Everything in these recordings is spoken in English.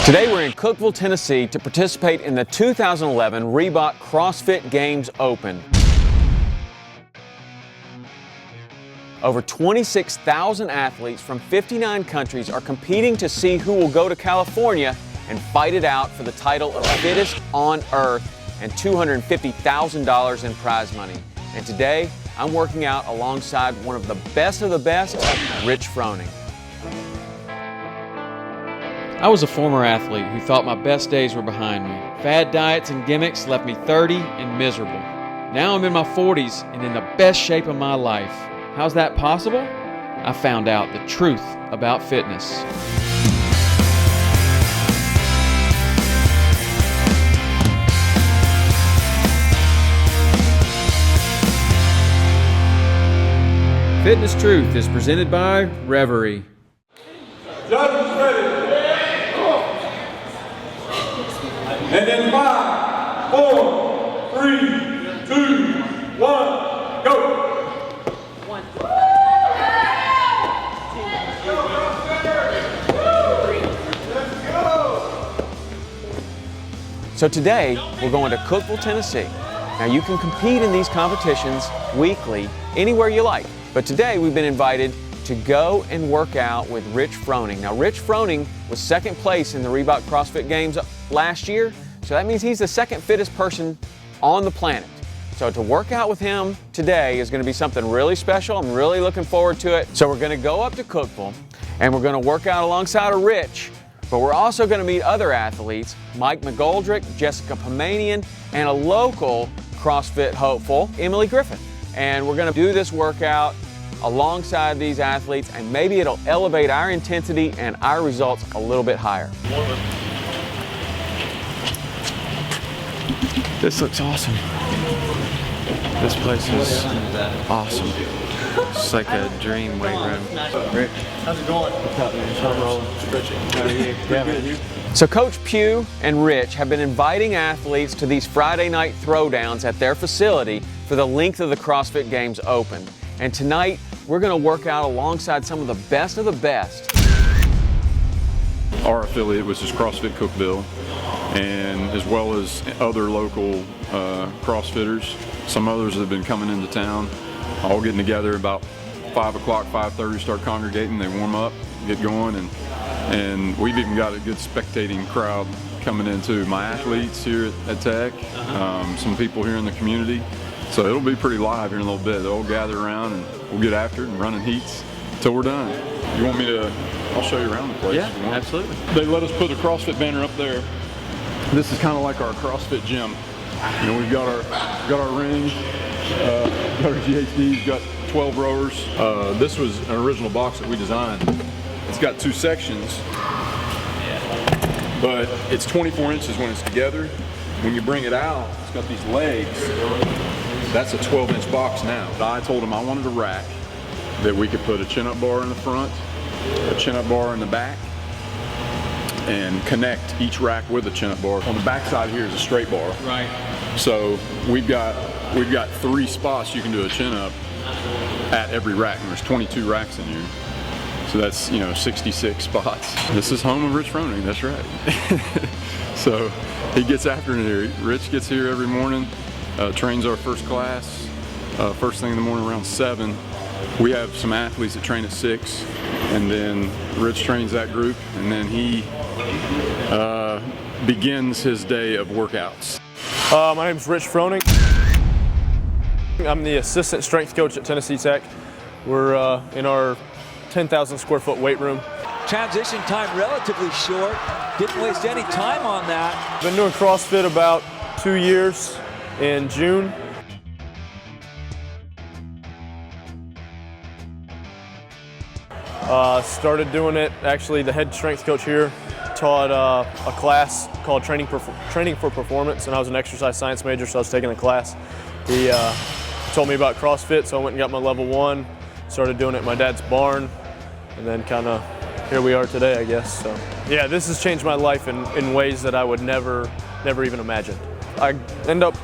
Today we're in Cookeville, Tennessee to participate in the 2011 Reebok CrossFit Games Open. Over 26,000 athletes from 59 countries are competing to see who will go to California and fight it out for the title of fittest on earth and $250,000 in prize money. And today I'm working out alongside one of the best, Rich Froning. I was a former athlete who thought my best days were behind me. Fad diets and gimmicks left me 30 and miserable. Now I'm in my 40s and in the best shape of my life. How's that possible? I found out the truth about fitness. Fitness Truth is presented by Reverie. Judges ready. And then 5, 4, 3, 2, 1, go. So today, we're going to Cookeville, Tennessee. Now you can compete in these competitions weekly, anywhere you like. But today we've been invited to go and work out with Rich Froning. Now Rich Froning was second place in the Reebok CrossFit Games last year, so that means he's the second fittest person on the planet. So to work out with him today is going to be something really special. I'm really looking forward to it. So we're going to go up to Cookeville and we're going to work out alongside of Rich, but we're also going to meet other athletes, Mike McGoldrick, Jessica Pomanian, and a local CrossFit hopeful, Emily Griffin. And we're going to do this workout alongside these athletes, and maybe it'll elevate our intensity and our results a little bit higher. This looks awesome. This place is awesome. It's like a dream weight room. Rick, how's it going? What's up, man? I'm rolling. Stretching. How are you? Yeah, man. So Coach Pugh and Rich have been inviting athletes to these Friday night throwdowns at their facility for the length of the CrossFit Games Open. And tonight, we're going to work out alongside some of the best. Our affiliate, which is CrossFit Cookeville, and as well as other local CrossFitters. Some others that have been coming into town, all getting together about 5 o'clock, 5:30, start congregating. They warm up, get going, and we've even got a good spectating crowd coming in too. My athletes here at Tech, some people here in the community. So it'll be pretty live here in a little bit. They'll all gather around and we'll get after it and running heats until we're done. You want me to, I'll show you around the place. Yeah, absolutely. They let us put a CrossFit banner up there. This is kind of like our CrossFit gym. You know, we've got our ring, got our GHDs, got 12 rowers. This was an original box that we designed. It's got 2 sections, but it's 24 inches when it's together. When you bring it out, it's got these legs. That's a 12-inch box now. I told him I wanted a rack that we could put a chin-up bar in the front, a chin-up bar in the back, and connect each rack with a chin-up bar. On the back side here is a straight bar. Right. So we've got 3 spots you can do a chin-up at every rack, and there's 22 racks in here. So that's, 66 spots. This is home of Rich Froning, that's right. So he gets after it here. Rich gets here every morning. Trains our first class, first thing in the morning around 7. We have some athletes that train at 6, and then Rich trains that group, and then he begins his day of workouts. My name is Rich Froning. I'm the assistant strength coach at Tennessee Tech. We're in our 10,000 square foot weight room. Transition time relatively short. Didn't waste any time on that. Been doing CrossFit about 2 years. In June. Started doing it, actually the head strength coach here taught a class called Training for Performance, and I was an exercise science major, so I was taking the class. He told me about CrossFit, so I went and got my level 1, started doing it at my dad's barn, and then kind of here we are today, I guess. So yeah, this has changed my life in ways that I would never even imagine. I end up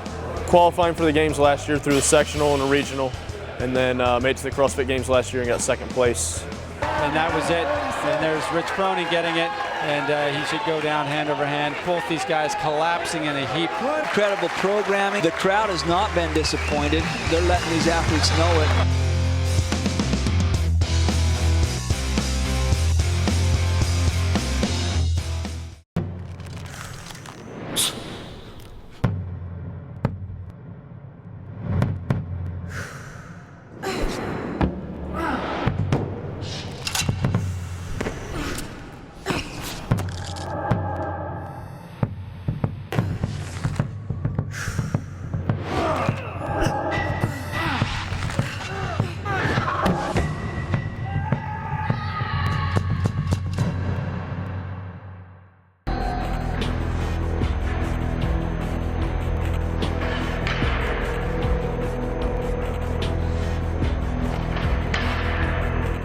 qualifying for the games last year through the sectional and a regional, and then made it to the CrossFit Games last year and got second place. And that was it. And there's Rich Froning getting it. and he should go down hand over hand. Both these guys collapsing in a heap. Incredible programming. The crowd has not been disappointed. They're letting these athletes know it.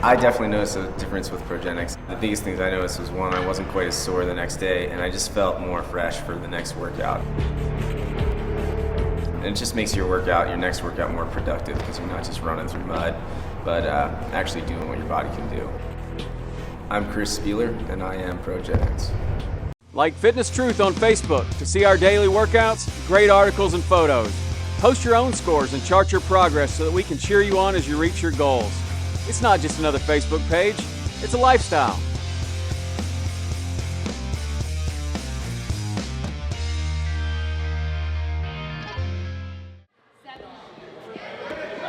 I definitely noticed a difference with Progenics. The biggest things I noticed was, one, I wasn't quite as sore the next day, and I just felt more fresh for the next workout. And it just makes your next workout more productive, because you're not just running through mud, but actually doing what your body can do. I'm Chris Spieler, and I am Progenics. Like Fitness Truth on Facebook to see our daily workouts, great articles and photos. Post your own scores and chart your progress so that we can cheer you on as you reach your goals. It's not just another Facebook page, it's a lifestyle.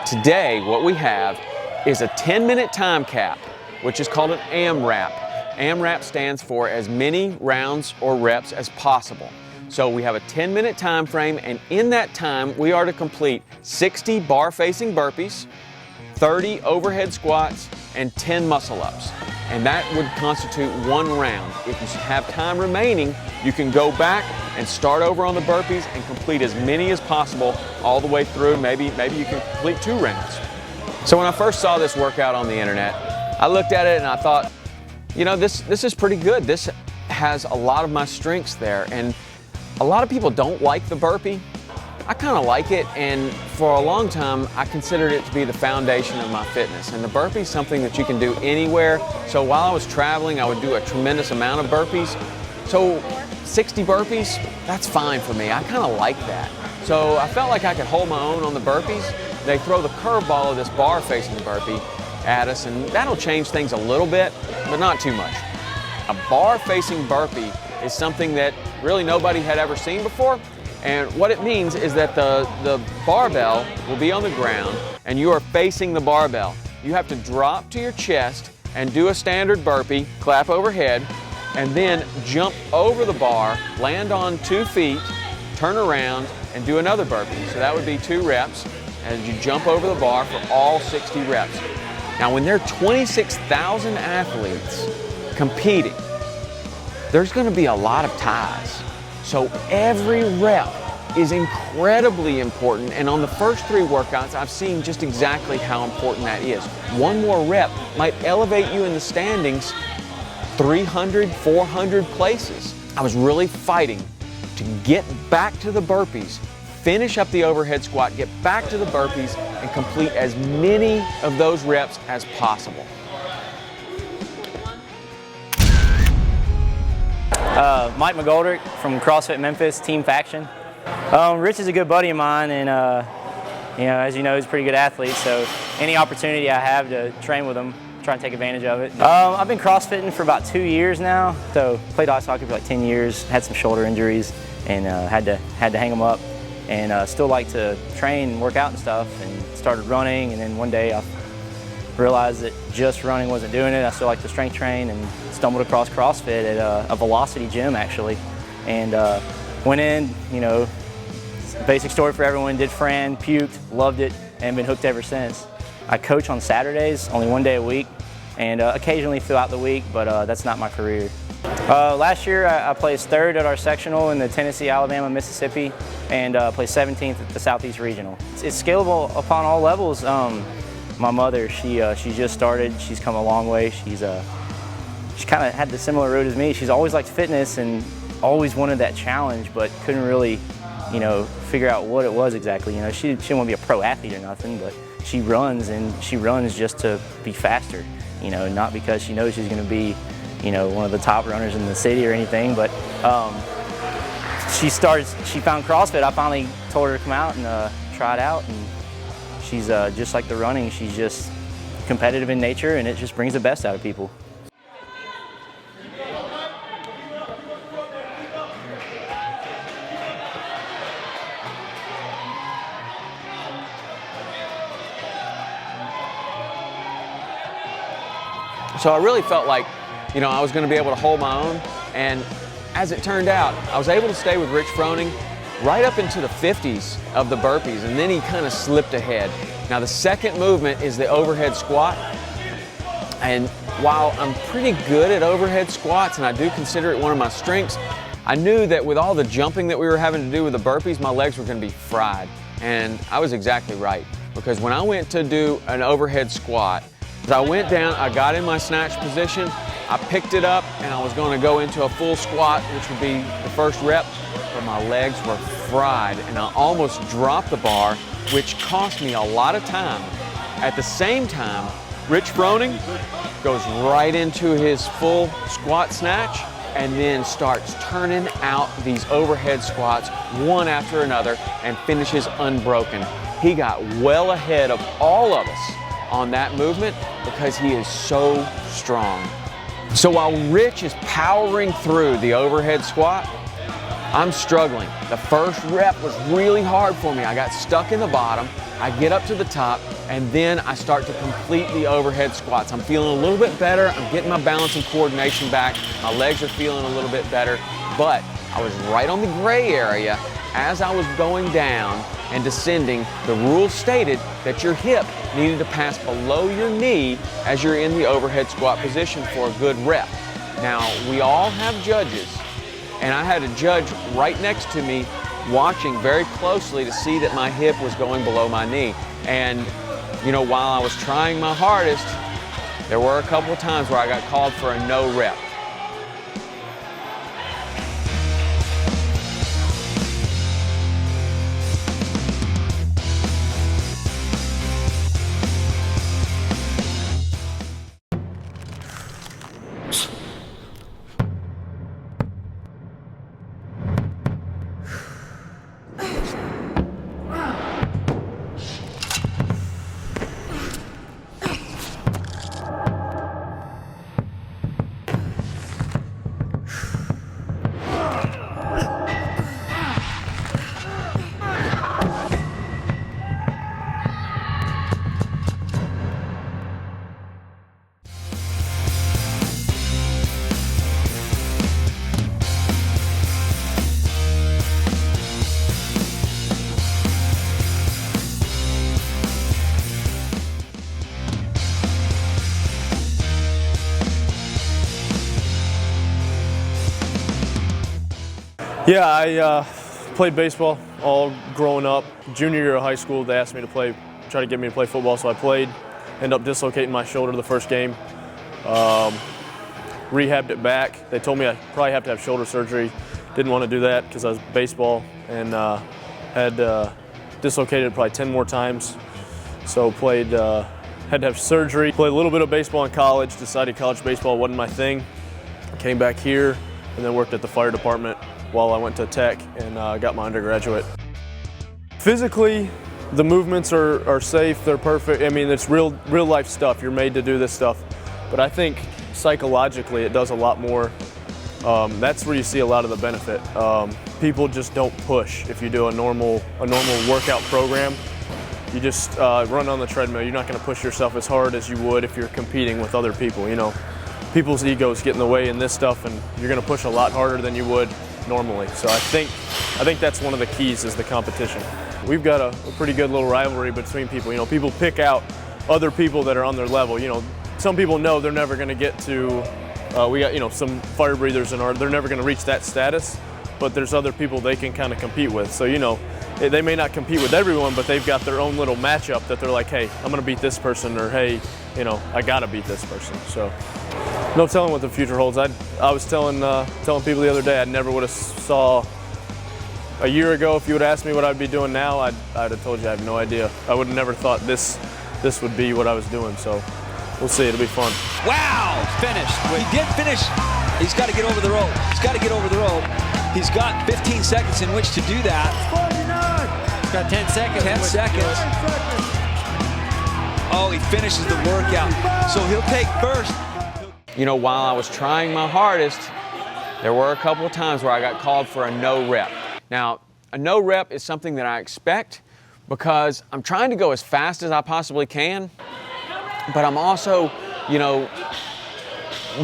Today, what we have is a 10-minute time cap, which is called an AMRAP. AMRAP stands for as many rounds or reps as possible. So we have a 10-minute time frame, and in that time, we are to complete 60 bar-facing burpees, 30 overhead squats, and 10 muscle-ups. And that would constitute one round. If you have time remaining, you can go back and start over on the burpees and complete as many as possible all the way through. Maybe you can complete 2 rounds. So when I first saw this workout on the internet, I looked at it and I thought, you know, this is pretty good. This has a lot of my strengths there. And a lot of people don't like the burpee. I kind of like it, and for a long time I considered it to be the foundation of my fitness. And the burpee is something that you can do anywhere. So while I was traveling, I would do a tremendous amount of burpees. So 60 burpees, that's fine for me. I kind of like that. So I felt like I could hold my own on the burpees. They throw the curveball of this bar facing burpee at us, and that'll change things a little bit, but not too much. A bar facing burpee is something that really nobody had ever seen before. And what it means is that the barbell will be on the ground and you are facing the barbell. You have to drop to your chest and do a standard burpee, clap overhead, and then jump over the bar, land on 2 feet, turn around, and do another burpee. So that would be 2 reps as you jump over the bar for all 60 reps. Now when there are 26,000 athletes competing, there's going to be a lot of ties. So every rep is incredibly important, and on the first 3 workouts I've seen just exactly how important that is. One more rep might elevate you in the standings 300, 400 places. I was really fighting to get back to the burpees, finish up the overhead squat, get back to the burpees, and complete as many of those reps as possible. Mike McGoldrick from CrossFit Memphis, Team Faction. Rich is a good buddy of mine, and you know, as you know, he's a pretty good athlete, so any opportunity I have to train with him, try and take advantage of it. I've been CrossFitting for about 2 years now, so played ice hockey for like 10 years, had some shoulder injuries, and had to hang them up, and still like to train and work out and stuff, and started running, and then one day I realized that just running wasn't doing it. I still like to strength train, and stumbled across CrossFit at a Velocity gym actually, and went in, you know, basic story for everyone, did Fran, puked, loved it, and been hooked ever since. I coach on Saturdays, only 1 day a week, and occasionally throughout the week, but that's not my career. Last year I placed 3rd at our sectional in the Tennessee, Alabama, Mississippi, and placed 17th at the Southeast Regional. It's scalable upon all levels. My mother, she just started. She's come a long way. She kind of had the similar road as me. She's always liked fitness and always wanted that challenge, but couldn't really, you know, figure out what it was exactly. You know, she didn't want to be a pro athlete or nothing, but she runs, and she runs just to be faster. You know, not because she knows she's going to be, you know, one of the top runners in the city or anything, but she found CrossFit. I finally told her to come out and try it out, and she's just like the running, she's just competitive in nature, and it just brings the best out of people. So I really felt like, you know, I was going to be able to hold my own, and as it turned out, I was able to stay with Rich Froning right up into the 50s of the burpees, and then he kind of slipped ahead. Now the second movement is the overhead squat, and while I'm pretty good at overhead squats, and I do consider it one of my strengths, I knew that with all the jumping that we were having to do with the burpees, my legs were going to be fried, and I was exactly right, because when I went to do an overhead squat, as I went down, I got in my snatch position, I picked it up, and I was going to go into a full squat, which would be the first rep, but my legs were fried, and I almost dropped the bar, which cost me a lot of time. At the same time, Rich Froning goes right into his full squat snatch, and then starts turning out these overhead squats one after another and finishes unbroken. He got well ahead of all of us on that movement because he is so strong. So while Rich is powering through the overhead squat, I'm struggling. The first rep was really hard for me. I got stuck in the bottom, I get up to the top, and then I start to complete the overhead squats. I'm feeling a little bit better, I'm getting my balance and coordination back, my legs are feeling a little bit better, but I was right on the gray area. As I was going down and descending, the rules stated that your hip needed to pass below your knee as you're in the overhead squat position for a good rep. Now, we all have judges, and I had a judge right next to me watching very closely to see that my hip was going below my knee. And, you know, while I was trying my hardest, there were a couple of times where I got called for a no rep. Yeah, I played baseball all growing up. Junior year of high school, they asked me to try to get me to play football, so I played. Ended up dislocating my shoulder the first game. Rehabbed it back. They told me I probably have to have shoulder surgery. Didn't want to do that because I was baseball, and had dislocated it probably 10 more times. So had to have surgery. Played a little bit of baseball in college, decided college baseball wasn't my thing. Came back here and then worked at the fire department while I went to tech and got my undergraduate. Physically, the movements are safe, they're perfect. I mean, it's real life stuff. You're made to do this stuff. But I think psychologically it does a lot more. That's where you see a lot of the benefit. People just don't push if you do a normal workout program. You just run on the treadmill. You're not going to push yourself as hard as you would if you're competing with other people. You know, people's egos get in the way in this stuff, and you're going to push a lot harder than you would normally. So I think that's one of the keys is the competition. We've got a pretty good little rivalry between people. You know, people pick out other people that are on their level. You know, some people know they're never going to get to. We got, you know, some fire breathers in they're never going to reach that status, but there's other people they can kind of compete with. So, you know, they may not compete with everyone, but they've got their own little matchup that they're like, hey, I'm going to beat this person, or hey, you know, I got to beat this person. So, no telling what the future holds. I was telling people the other day I never would have saw a year ago. If you would have asked me what I'd be doing now, I'd have told you I have no idea. I would have never thought this would be what I was doing. So we'll see. It'll be fun. Wow, finished. He did finish. He's got to get over the rope. He's got to get over the rope. He's got 15 seconds in which to do that. He's got 10 seconds. 10 seconds. Oh, he finishes the workout. So he'll take first. You know, while I was trying my hardest, there were a couple of times where I got called for a no rep. Now, a no rep is something that I expect because I'm trying to go as fast as I possibly can, but I'm also, you know,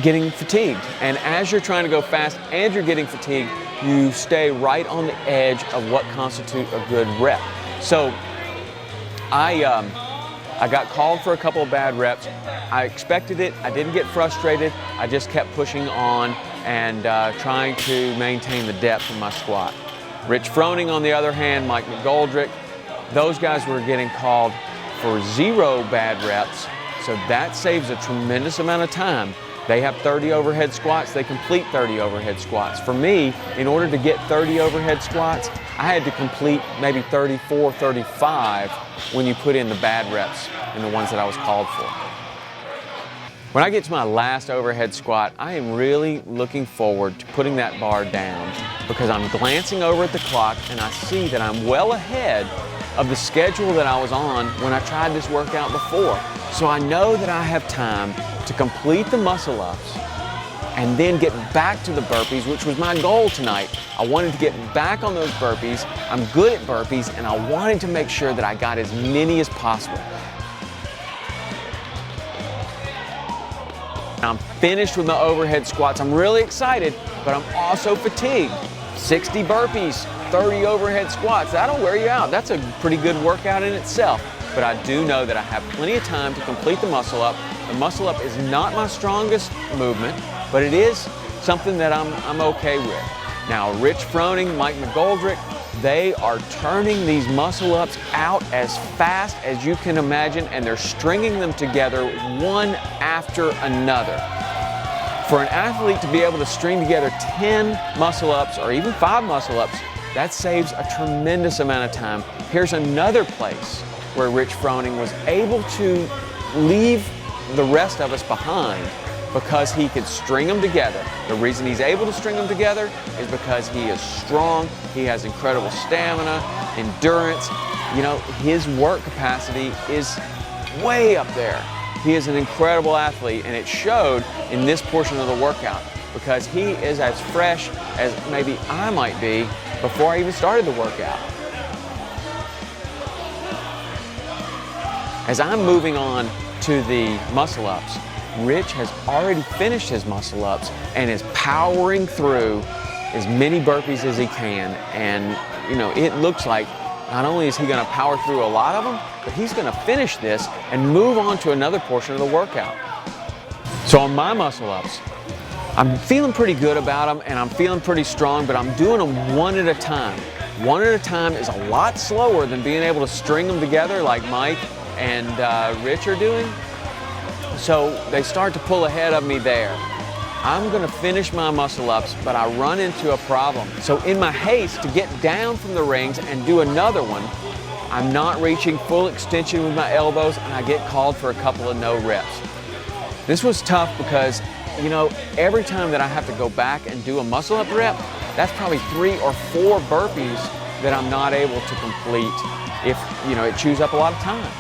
getting fatigued. And as you're trying to go fast and you're getting fatigued, you stay right on the edge of what constitutes a good rep. So I got called for a couple of bad reps. I expected it. I didn't get frustrated. I just kept pushing on and trying to maintain the depth in my squat. Rich Froning, on the other hand, Mike McGoldrick, those guys were getting called for 0 bad reps, so that saves a tremendous amount of time. They have 30 overhead squats, they complete 30 overhead squats. For me, in order to get 30 overhead squats, I had to complete maybe 34, 35 when you put in the bad reps and the ones that I was called for. When I get to my last overhead squat, I am really looking forward to putting that bar down because I'm glancing over at the clock and I see that I'm well ahead of the schedule that I was on when I tried this workout before. So I know that I have time to complete the muscle ups and then get back to the burpees, which was my goal tonight. I wanted to get back on those burpees. I'm good at burpees and I wanted to make sure that I got as many as possible. I'm finished with my overhead squats. I'm really excited, but I'm also fatigued. 60 burpees, 30 overhead squats, that'll wear you out. That's a pretty good workout in itself. But I do know that I have plenty of time to complete the muscle up. The muscle up is not my strongest movement, but it is something that I'm okay with. Now, Rich Froning, Mike McGoldrick, they are turning these muscle ups out as fast as you can imagine, and they're stringing them together one after another. For an athlete to be able to string together 10 muscle ups or even 5 muscle ups, that saves a tremendous amount of time. Here's another place where Rich Froning was able to leave the rest of us behind because he could string them together. The reason he's able to string them together is because he is strong, he has incredible stamina, endurance. You know, his work capacity is way up there. He is an incredible athlete, and it showed in this portion of the workout because he is as fresh as maybe I might be before I even started the workout. As I'm moving on to the muscle ups, Rich has already finished his muscle ups and is powering through as many burpees as he can. And, you know, it looks like not only is he going to power through a lot of them, but he's going to finish this and move on to another portion of the workout. So on my muscle ups, I'm feeling pretty good about them and I'm feeling pretty strong, but I'm doing them one at a time. One at a time is a lot slower than being able to string them together like Mike and Rich are doing. So they start to pull ahead of me there. I'm gonna finish my muscle ups, but I run into a problem. So in my haste to get down from the rings and do another one, I'm not reaching full extension with my elbows and I get called for a couple of no reps. This was tough because, you know, every time that I have to go back and do a muscle up rep, that's probably 3 or 4 burpees that I'm not able to complete if, you know, it chews up a lot of time.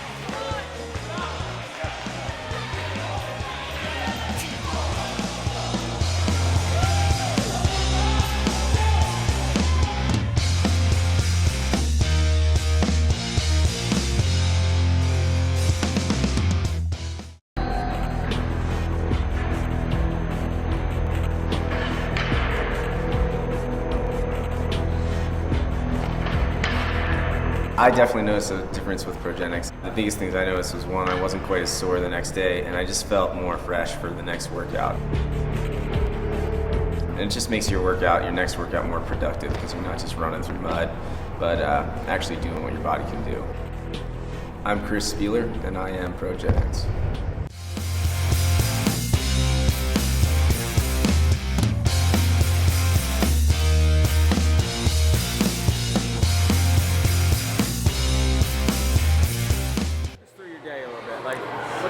I definitely noticed a difference with Progenics. The biggest things I noticed was, one, I wasn't quite as sore the next day, and I just felt more fresh for the next workout. And it just makes your next workout more productive because you're not just running through mud, but actually doing what your body can do. I'm Chris Spieler, and I am Progenics.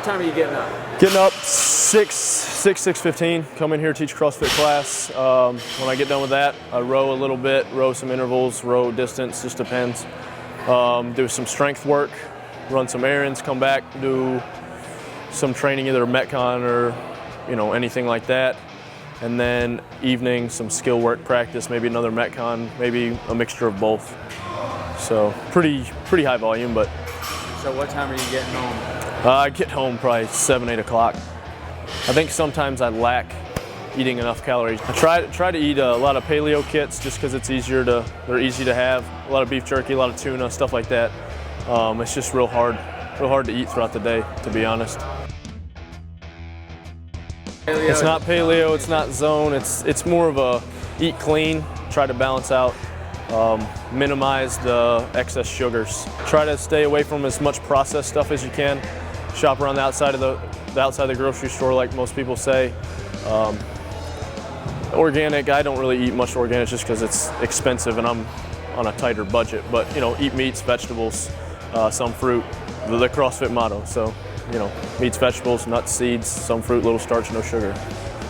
time are you getting up? Getting up 6:15. Come in here, teach CrossFit class. When I get done with that, I row a little bit, row some intervals, row distance, just depends. Do some strength work, run some errands, come back, do some training, either Metcon or anything like that. And then evening, some skill work practice, maybe another Metcon, maybe a mixture of both. So pretty high volume, but. So what time are you getting home? I get home probably 7, 8 o'clock. I think sometimes I lack eating enough calories. I try to eat a lot of paleo kits just because it's they're easy to have. A lot of beef jerky, a lot of tuna, stuff like that. It's just real hard to eat throughout the day, to be honest. Paleo. It's not paleo, it's not zone, it's more of a eat clean, try to balance out, minimize the excess sugars. Try to stay away from as much processed stuff as you can. Shop around the outside of the grocery store, like most people say. Organic, I don't really eat much organic just because it's expensive and I'm on a tighter budget, but eat meats, vegetables, some fruit, the CrossFit motto. So, meats, vegetables, nuts, seeds, some fruit, little starch, no sugar.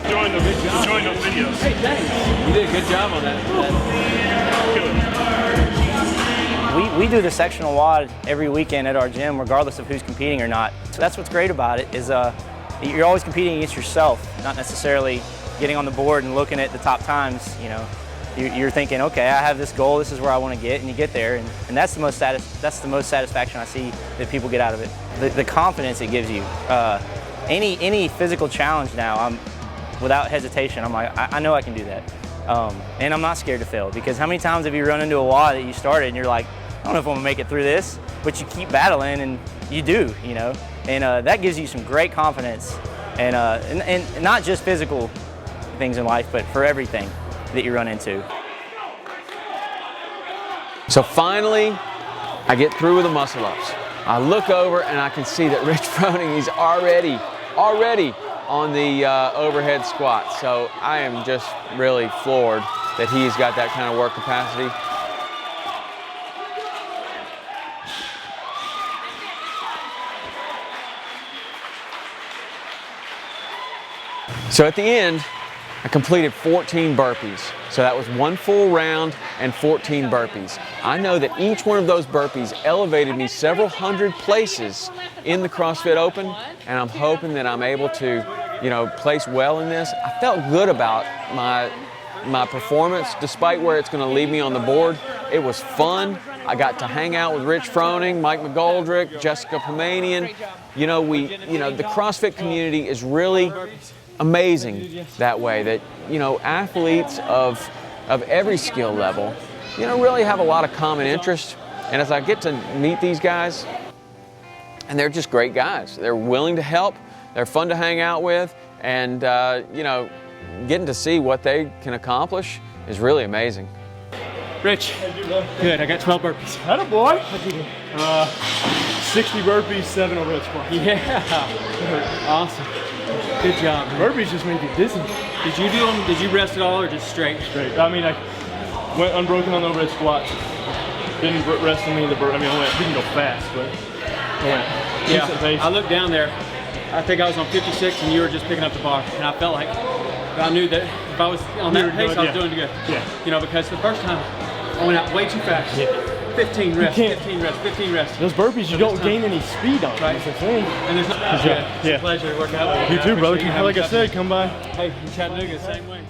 Enjoying those videos. Hey, thanks. You did a good job on that. We do the sectional WOD every weekend at our gym, regardless of who's competing or not. So that's what's great about it is you're always competing against yourself, not necessarily getting on the board and looking at the top times. You're thinking, okay, I have this goal, this is where I want to get, and you get there, and that's the most satisfaction I see that people get out of it. The confidence it gives you. Any physical challenge now, without hesitation, I'm like, I know I can do that. And I'm not scared to fail, because how many times have you run into a wall that you started and you're like, I don't know if I'm gonna make it through this, but you keep battling and you do, and that gives you some great confidence, and not just physical things in life, but for everything that you run into. So finally, I get through with the muscle ups. I look over and I can see that Rich Froning, he's already on the overhead squat. So I am just really floored that he's got that kind of work capacity. So at the end, I completed 14 burpees. So that was one full round and 14 burpees. I know that each one of those burpees elevated me several hundred places in the CrossFit Open, and I'm hoping that I'm able to, place well in this. I felt good about my performance, despite where it's going to leave me on the board. It was fun. I got to hang out with Rich Froning, Mike McGoldrick, Jessica Pomanian. The CrossFit community is really amazing that way, that athletes of every skill level really have a lot of common interest. And as I get to meet these guys, and they're just great guys, they're willing to help, they're fun to hang out with, and getting to see what they can accomplish is really amazing. Rich, good. I got 12 burpees. Atta boy. 60 burpees, 7 overhead squats. Yeah. Awesome. Good job, man. Burpees just make you dizzy. Did you do them? Did you rest at all, or just straight? Straight. I mean, I went unbroken on the overhead squats. Didn't rest on any of the burpees. I mean, didn't go fast, but I went decent pace. I looked down there. I think I was on 56, and you were just picking up the bar. And I felt like I knew that if I was on that pace, I was doing good. Yeah. Because the first time I went out way too fast. Yeah. 15 reps, 15 reps, 15 reps. Those burpees, you don't gain any speed on them. Right. That's the thing. And there's not. It's a pleasure to work out with you. You too, brother. Like I said, come by. Hey, in Chattanooga, same way.